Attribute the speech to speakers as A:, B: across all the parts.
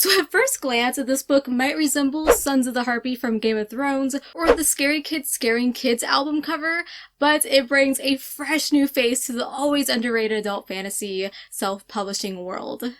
A: So at first glance, this book might resemble Sons of the Harpy from Game of Thrones or the Scary Kids Scaring Kids album cover, but it brings a fresh new face to the always underrated adult fantasy self-publishing world.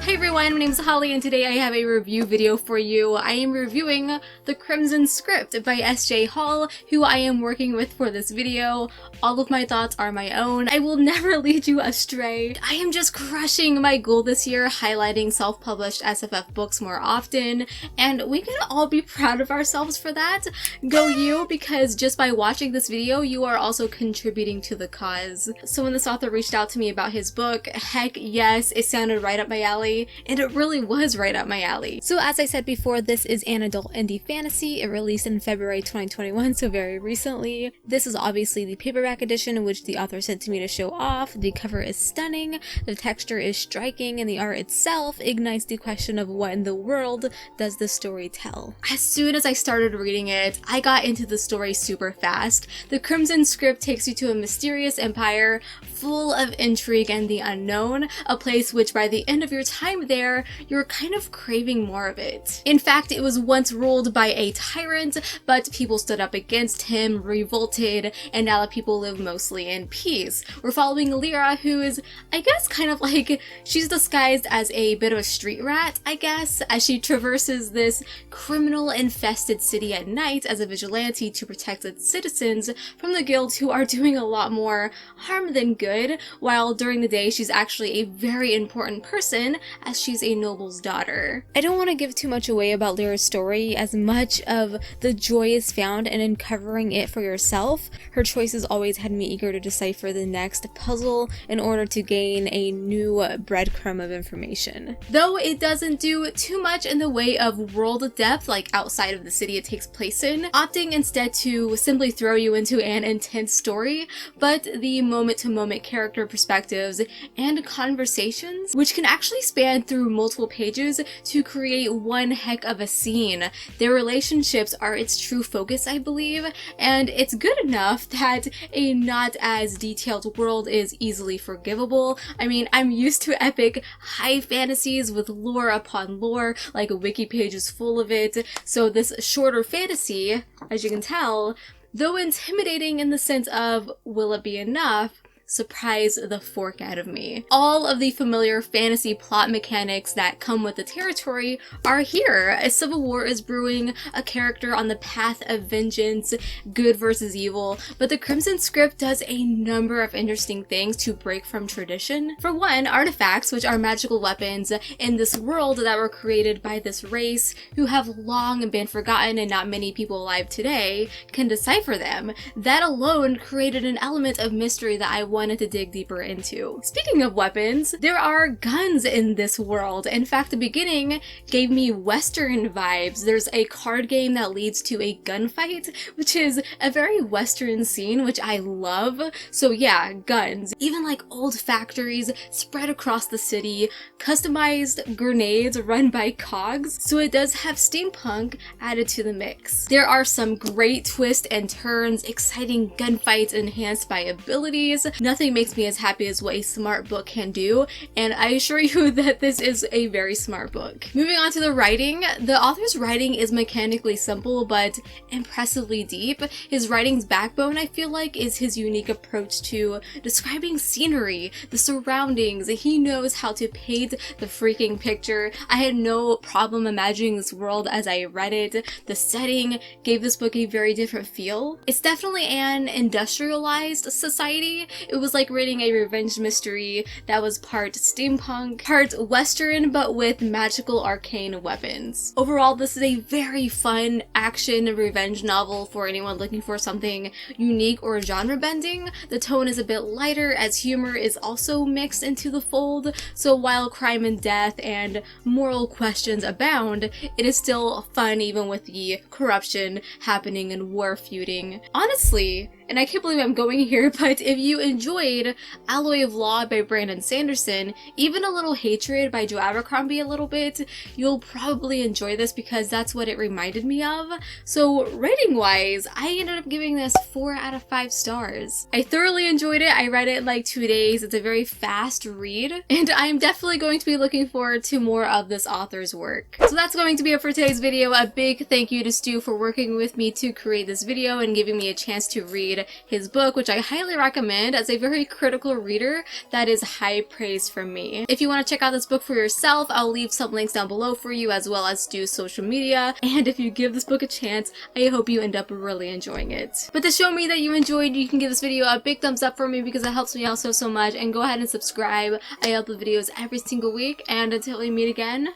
A: Hey everyone, my name is Holly and today I have a review video for you. I am reviewing The Crimson Script by S.J. Hall, who I am working with for this video. All of my thoughts are my own. I will never lead you astray. I am just crushing my goal this year, highlighting self-published SFF books more often, and we can all be proud of ourselves for that. Go you, because just by watching this video, you are also contributing to the cause. So when this author reached out to me about his book, heck yes, it sounded right up my alley. And it really was right up my alley. So as I said before, this is an adult indie fantasy. It released in February 2021, so very recently. This is obviously the paperback edition, which the author sent to me to show off. The cover is stunning, the texture is striking, and the art itself ignites the question of what in the world does the story tell. As soon as I started reading it, I got into the story super fast. The Crimson Script takes you to a mysterious empire full of intrigue and the unknown, a place which by the end of your time there, you're kind of craving more of it. In fact, it was once ruled by a tyrant, but people stood up against him, revolted, and now the people live mostly in peace. We're following Lyra, who is, I guess, kind of like, she's disguised as a bit of a street rat, I guess, as she traverses this criminal-infested city at night as a vigilante to protect its citizens from the guilds who are doing a lot more harm than good, while during the day she's actually a very important person as she's a noble's daughter. I don't want to give too much away about Lyra's story, as much of the joy is found in uncovering it for yourself. Her choices always had me eager to decipher the next puzzle in order to gain a new breadcrumb of information. Though it doesn't do too much in the way of world depth, like outside of the city it takes place in, opting instead to simply throw you into an intense story, but the moment-to-moment character perspectives and conversations, which can actually span through multiple pages to create one heck of a scene. Their relationships are its true focus, I believe, and it's good enough that a not as detailed world is easily forgivable. I mean, I'm used to epic high fantasies with lore upon lore, like a wiki page is full of it, so this shorter fantasy, as you can tell, though intimidating in the sense of will it be enough, surprised the fork out of me. All of the familiar fantasy plot mechanics that come with the territory are here. A civil war is brewing, a character on the path of vengeance, good versus evil, but the Crimson Script does a number of interesting things to break from tradition. For one, artifacts, which are magical weapons in this world that were created by this race who have long been forgotten and not many people alive today can decipher them. That alone created an element of mystery that I wanted to dig deeper into. Speaking of weapons, there are guns in this world. In fact, the beginning gave me Western vibes. There's a card game that leads to a gunfight, which is a very Western scene, which I love. So yeah, guns. Even like old factories spread across the city, customized grenades run by cogs, so it does have steampunk added to the mix. There are some great twists and turns, exciting gunfights enhanced by abilities. Nothing makes me as happy as what a smart book can do, and I assure you that this is a very smart book. Moving on to the writing, the author's writing is mechanically simple but impressively deep. His writing's backbone, I feel like, is his unique approach to describing scenery, the surroundings. He knows how to paint the freaking picture. I had no problem imagining this world as I read it. The setting gave this book a very different feel. It's definitely an industrialized society. It was like reading a revenge mystery that was part steampunk, part western, but with magical arcane weapons. Overall, this is a very fun action revenge novel for anyone looking for something unique or genre bending. The tone is a bit lighter as humor is also mixed into the fold, so while crime and death and moral questions abound, it is still fun even with the corruption happening and war feuding. Honestly, And I can't believe I'm going here, but if you enjoyed Alloy of Law by Brandon Sanderson, even A Little Hatred by Joe Abercrombie a little bit, you'll probably enjoy this because that's what it reminded me of. So rating-wise, I ended up giving this 4 out of 5 stars. I thoroughly enjoyed it. I read it in like 2 days. It's a very fast read, and I'm definitely going to be looking forward to more of this author's work. So that's going to be it for today's video. A big thank you to Stu for working with me to create this video and giving me a chance to read his book, which I highly recommend. As a very critical reader, that is high praise from me. If you want to check out this book for yourself, I'll leave some links down below for you, as well as Stu's social media. And if you give this book a chance, I hope you end up really enjoying it. But to show me that you enjoyed, you can give this video a big thumbs up for me because it helps me out so much. And go ahead and subscribe. I upload videos every single week. And until we meet again,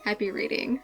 A: happy reading.